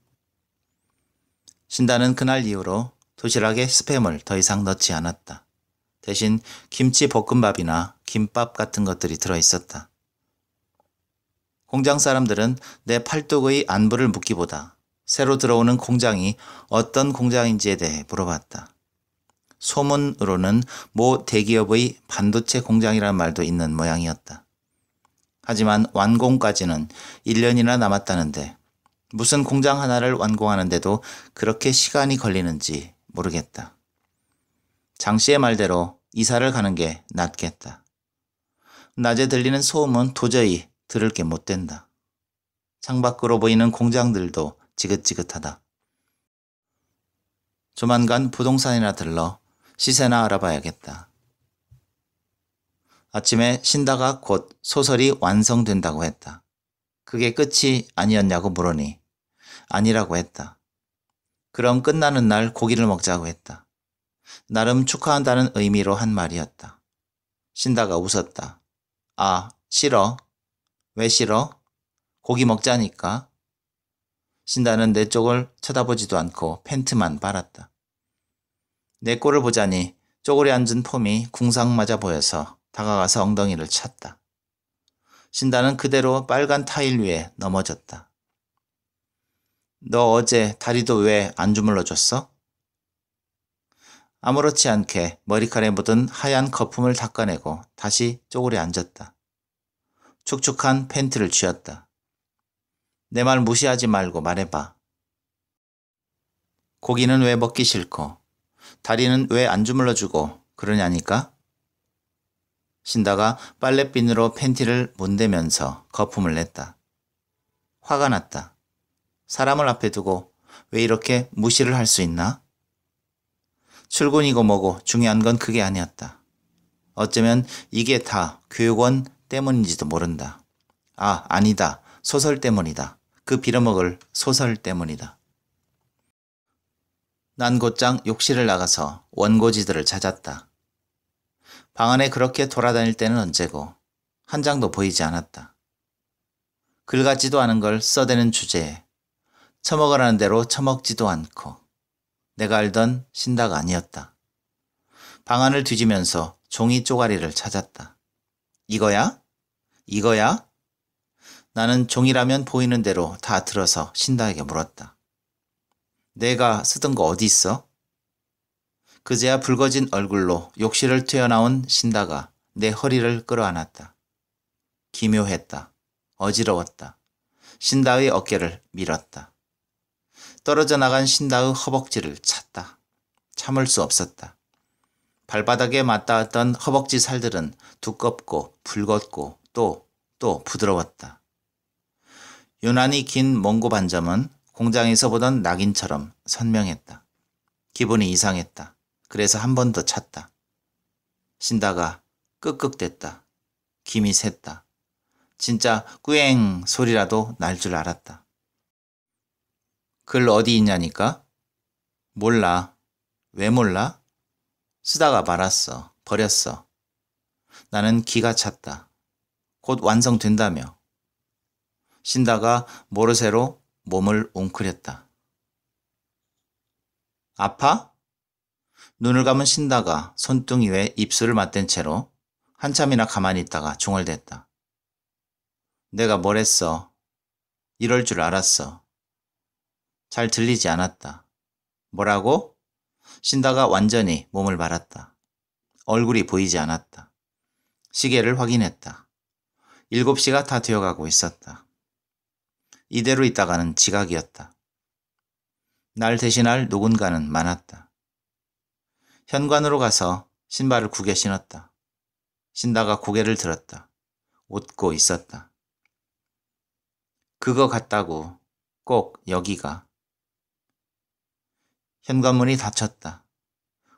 신다는 그날 이후로 도시락에 스팸을 더 이상 넣지 않았다. 대신 김치 볶음밥이나 김밥 같은 것들이 들어있었다. 공장 사람들은 내 팔뚝의 안부를 묻기보다 새로 들어오는 공장이 어떤 공장인지에 대해 물어봤다. 소문으로는 모 대기업의 반도체 공장이라는 말도 있는 모양이었다. 하지만 완공까지는 1년이나 남았다는데 무슨 공장 하나를 완공하는데도 그렇게 시간이 걸리는지 모르겠다. 장 씨의 말대로 이사를 가는 게 낫겠다. 낮에 들리는 소음은 도저히 들을 게 못 된다. 창밖으로 보이는 공장들도 지긋지긋하다. 조만간 부동산이나 들러 시세나 알아봐야겠다. 아침에 신다가 곧 소설이 완성된다고 했다. 그게 끝이 아니었냐고 물으니 아니라고 했다. 그럼 끝나는 날 고기를 먹자고 했다. 나름 축하한다는 의미로 한 말이었다. 신다가 웃었다. 아, 싫어? 왜 싫어? 고기 먹자니까. 신다는 내 쪽을 쳐다보지도 않고 팬트만 빨았다. 내 꼴을 보자니 쪼그려 앉은 폼이 궁상 맞아 보여서 다가가서 엉덩이를 찼다. 신다는 그대로 빨간 타일 위에 넘어졌다. 너 어제 다리도 왜 안 주물러줬어? 아무렇지 않게 머리칼에 묻은 하얀 거품을 닦아내고 다시 쪼그려 앉았다. 축축한 팬티를 쥐었다. 내 말 무시하지 말고 말해봐. 고기는 왜 먹기 싫고 다리는 왜 안 주물러주고 그러냐니까? 신다가 빨래비누로 팬티를 문대면서 거품을 냈다. 화가 났다. 사람을 앞에 두고 왜 이렇게 무시를 할 수 있나? 출근이고 뭐고 중요한 건 그게 아니었다. 어쩌면 이게 다 교육원 때문인지도 모른다. 아, 아니다. 소설 때문이다. 그 빌어먹을 소설 때문이다. 난 곧장 욕실을 나가서 원고지들을 찾았다. 방 안에 그렇게 돌아다닐 때는 언제고 한 장도 보이지 않았다. 글 같지도 않은 걸 써대는 주제에 처먹으라는 대로 처먹지도 않고 내가 알던 신다가 아니었다. 방 안을 뒤지면서 종이 쪼가리를 찾았다. 이거야? 이거야? 나는 종이라면 보이는 대로 다 들어서 신다에게 물었다. 내가 쓰던 거 어디 있어? 그제야 붉어진 얼굴로 욕실을 튀어나온 신다가 내 허리를 끌어안았다. 기묘했다. 어지러웠다. 신다의 어깨를 밀었다. 떨어져 나간 신다의 허벅지를 찼다. 참을 수 없었다. 발바닥에 맞닿았던 허벅지 살들은 두껍고 붉었고 또 부드러웠다. 유난히 긴 몽고 반점은 공장에서 보던 낙인처럼 선명했다. 기분이 이상했다. 그래서 한 번 더 찼다. 신다가 끄끄댔다. 김이 샜다. 진짜 꾸엥 소리라도 날 줄 알았다. 글 어디 있냐니까? 몰라. 왜 몰라? 쓰다가 말았어. 버렸어. 나는 기가 찼다. 곧 완성된다며. 신다가 모르쇠로 몸을 웅크렸다. 아파? 눈을 감은 신다가 손등이 위에 입술을 맞댄 채로 한참이나 가만히 있다가 중얼댔다. 내가 뭘 했어? 이럴 줄 알았어. 잘 들리지 않았다. 뭐라고? 신다가 완전히 몸을 말았다. 얼굴이 보이지 않았다. 시계를 확인했다. 7시가 다 되어가고 있었다. 이대로 있다가는 지각이었다. 날 대신할 누군가는 많았다. 현관으로 가서 신발을 구겨 신었다. 신다가 고개를 들었다. 웃고 있었다. 그거 같다고. 꼭 여기가. 현관문이 닫혔다.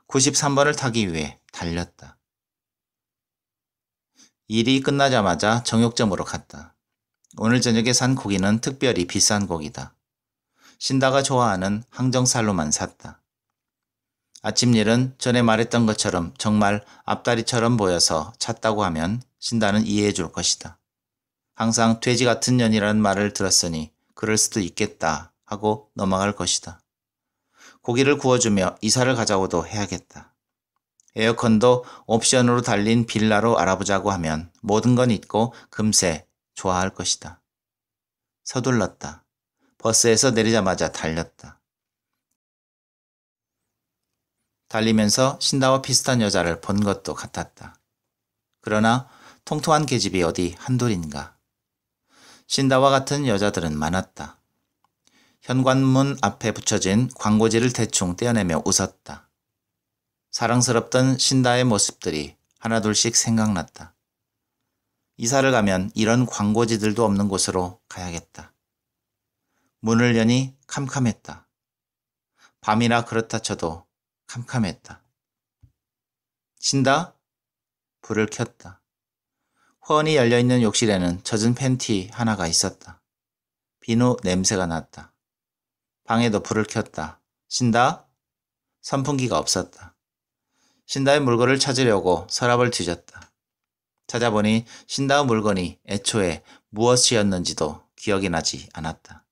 93번을 타기 위해 달렸다. 일이 끝나자마자 정육점으로 갔다. 오늘 저녁에 산 고기는 특별히 비싼 고기다. 신다가 좋아하는 항정살로만 샀다. 아침 일은 전에 말했던 것처럼 정말 앞다리처럼 보여서 찼다고 하면 신다는 이해해 줄 것이다. 항상 돼지 같은 년이라는 말을 들었으니 그럴 수도 있겠다 하고 넘어갈 것이다. 고기를 구워주며 이사를 가자고도 해야겠다. 에어컨도 옵션으로 달린 빌라로 알아보자고 하면 모든 건 있고 금세 좋아할 것이다. 서둘렀다. 버스에서 내리자마자 달렸다. 달리면서 신다와 비슷한 여자를 본 것도 같았다. 그러나 통통한 계집이 어디 한둘인가. 신다와 같은 여자들은 많았다. 현관문 앞에 붙여진 광고지를 대충 떼어내며 웃었다. 사랑스럽던 신다의 모습들이 하나둘씩 생각났다. 이사를 가면 이런 광고지들도 없는 곳으로 가야겠다. 문을 여니 캄캄했다. 밤이라 그렇다 쳐도 캄캄했다. 신다? 불을 켰다. 훤히 열려있는 욕실에는 젖은 팬티 하나가 있었다. 비누 냄새가 났다. 방에도 불을 켰다. 신다? 선풍기가 없었다. 신다의 물건을 찾으려고 서랍을 뒤졌다. 찾아보니 신다의 물건이 애초에 무엇이었는지도 기억이 나지 않았다.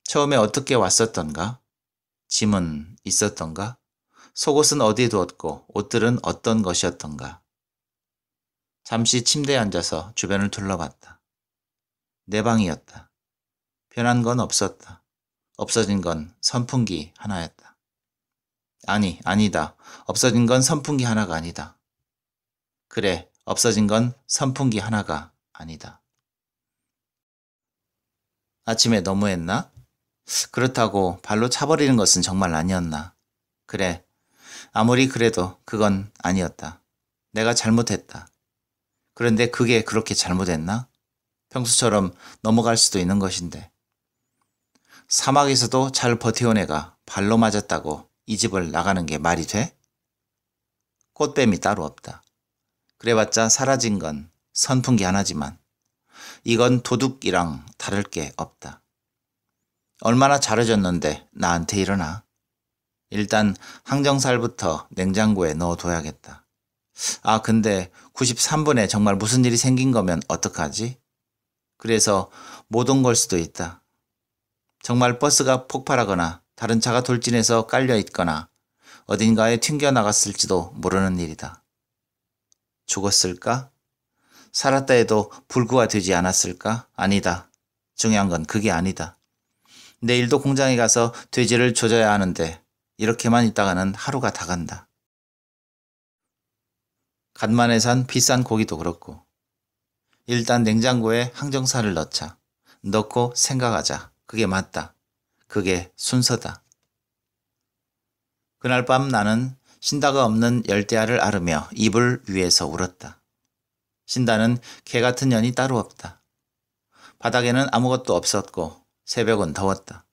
처음에 어떻게 왔었던가? 짐은 있었던가? 속옷은 어디에 두었고 옷들은 어떤 것이었던가? 잠시 침대에 앉아서 주변을 둘러봤다. 내 방이었다. 변한 건 없었다. 없어진 건 선풍기 하나였다. 아니다. 없어진 건 선풍기 하나가 아니다. 그래, 없어진 건 선풍기 하나가 아니다. 아침에 너무했나? 그렇다고 발로 차버리는 것은 정말 아니었나? 그래, 아무리 그래도 그건 아니었다. 내가 잘못했다. 그런데 그게 그렇게 잘못했나? 평소처럼 넘어갈 수도 있는 것인데. 사막에서도 잘 버텨온 애가 발로 맞았다고 이 집을 나가는 게 말이 돼? 꽃뱀이 따로 없다. 그래봤자 사라진 건 선풍기 하나지만 이건 도둑이랑 다를 게 없다. 얼마나 잘해줬는데 나한테 일어나? 일단 항정살부터 냉장고에 넣어둬야겠다. 아, 근데 93분에 정말 무슨 일이 생긴 거면 어떡하지? 그래서 못 온 걸 수도 있다. 정말 버스가 폭발하거나 다른 차가 돌진해서 깔려 있거나 어딘가에 튕겨나갔을지도 모르는 일이다. 죽었을까? 살았다 해도 불구가 되지 않았을까? 아니다. 중요한 건 그게 아니다. 내일도 공장에 가서 돼지를 조져야 하는데 이렇게만 있다가는 하루가 다 간다. 간만에 산 비싼 고기도 그렇고. 일단 냉장고에 항정살을 넣자. 넣고 생각하자. 그게 맞다. 그게 순서다. 그날 밤 나는 신다가 없는 열대야를 앓으며 이불 위에서 울었다. 신다는 개 같은 년이 따로 없다. 바닥에는 아무것도 없었고 새벽은 더웠다.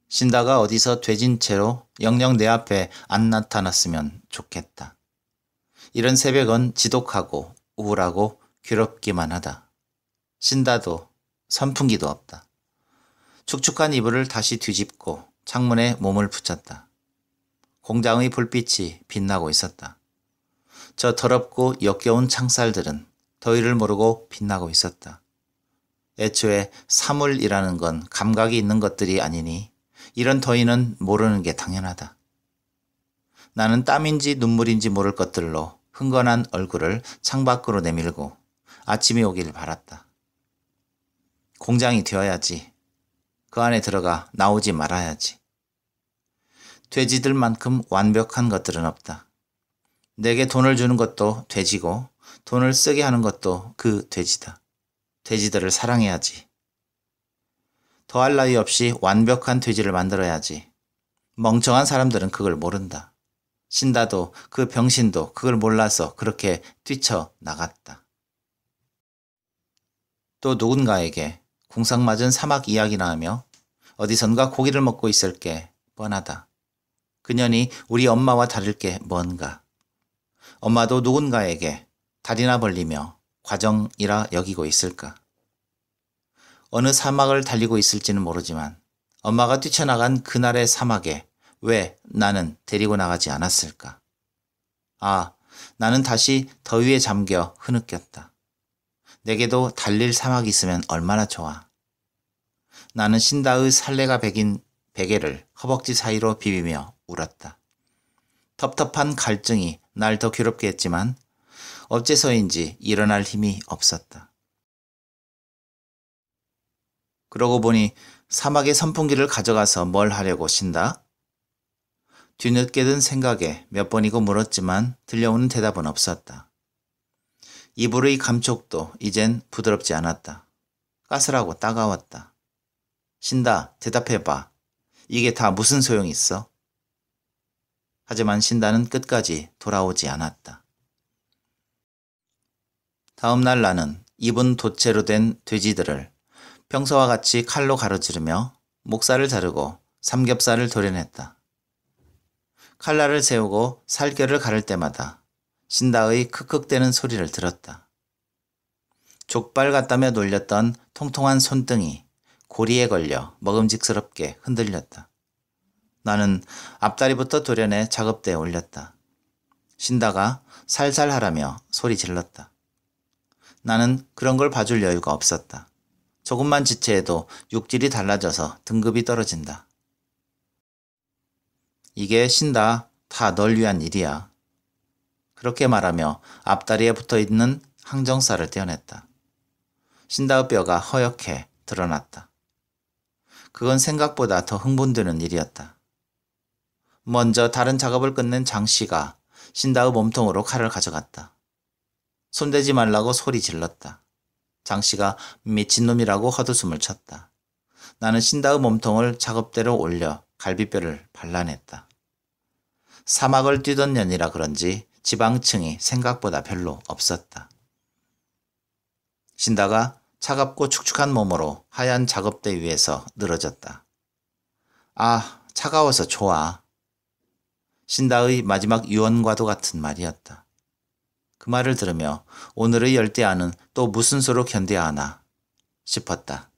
신다가 어디서 돼진 채로 영영 내 앞에 안 나타났으면 좋겠다. 이런 새벽은 지독하고 우울하고 괴롭기만 하다. 신다도 선풍기도 없다. 축축한 이불을 다시 뒤집고 창문에 몸을 붙였다. 공장의 불빛이 빛나고 있었다. 저 더럽고 역겨운 창살들은 더위를 모르고 빛나고 있었다. 애초에 사물이라는 건 감각이 있는 것들이 아니니 이런 더위는 모르는 게 당연하다. 나는 땀인지 눈물인지 모를 것들로 흥건한 얼굴을 창밖으로 내밀고 아침이 오길 바랐다. 공장이 되어야지. 그 안에 들어가 나오지 말아야지. 돼지들만큼 완벽한 것들은 없다. 내게 돈을 주는 것도 돼지고 돈을 쓰게 하는 것도 그 돼지다. 돼지들을 사랑해야지. 더할 나위 없이 완벽한 돼지를 만들어야지. 멍청한 사람들은 그걸 모른다. 신다도 그 병신도 그걸 몰라서 그렇게 뛰쳐나갔다. 또 누군가에게 궁상맞은 사막 이야기나 하며 어디선가 고기를 먹고 있을 게 뻔하다. 그년이 우리 엄마와 다를 게 뭔가. 엄마도 누군가에게 다리나 벌리며 과정이라 여기고 있을까. 어느 사막을 달리고 있을지는 모르지만 엄마가 뛰쳐나간 그날의 사막에 왜 나는 데리고 나가지 않았을까? 아, 나는 다시 더위에 잠겨 흐느꼈다. 내게도 달릴 사막이 있으면 얼마나 좋아. 나는 신다의 살레가 백인 베개를 허벅지 사이로 비비며 울었다. 텁텁한 갈증이 날 더 괴롭게 했지만 어째서인지 일어날 힘이 없었다. 그러고 보니 사막의 선풍기를 가져가서 뭘 하려고 신다? 뒤늦게 든 생각에 몇 번이고 물었지만 들려오는 대답은 없었다. 이불의 감촉도 이젠 부드럽지 않았다. 까슬하고 따가웠다. 신다, 대답해봐. 이게 다 무슨 소용이 있어? 하지만 신다는 끝까지 돌아오지 않았다. 다음 날 나는 입은 돛채로 된 돼지들을 평소와 같이 칼로 가로지르며 목살을 자르고 삼겹살을 도려냈다. 칼날을 세우고 살결을 가를 때마다 신다의 크크대는 소리를 들었다. 족발 같다며 놀렸던 통통한 손등이 고리에 걸려 먹음직스럽게 흔들렸다. 나는 앞다리부터 도려내 작업대에 올렸다. 신다가 살살 하라며 소리 질렀다. 나는 그런 걸 봐줄 여유가 없었다. 조금만 지체해도 육질이 달라져서 등급이 떨어진다. 이게 신다, 다 널 위한 일이야. 그렇게 말하며 앞다리에 붙어있는 항정살을 떼어냈다. 신다의 뼈가 허옇게 드러났다. 그건 생각보다 더 흥분되는 일이었다. 먼저 다른 작업을 끝낸 장씨가 신다의 몸통으로 칼을 가져갔다. 손대지 말라고 소리 질렀다. 장씨가 미친놈이라고 헛웃음을 쳤다. 나는 신다의 몸통을 작업대로 올려 갈비뼈를 발라냈다. 사막을 뛰던 년이라 그런지 지방층이 생각보다 별로 없었다. 신다가 차갑고 축축한 몸으로 하얀 작업대 위에서 늘어졌다. 아, 차가워서 좋아. 신다의 마지막 유언과도 같은 말이었다. 그 말을 들으며 오늘의 열대야는 또 무슨 수로 견뎌야 하나 싶었다.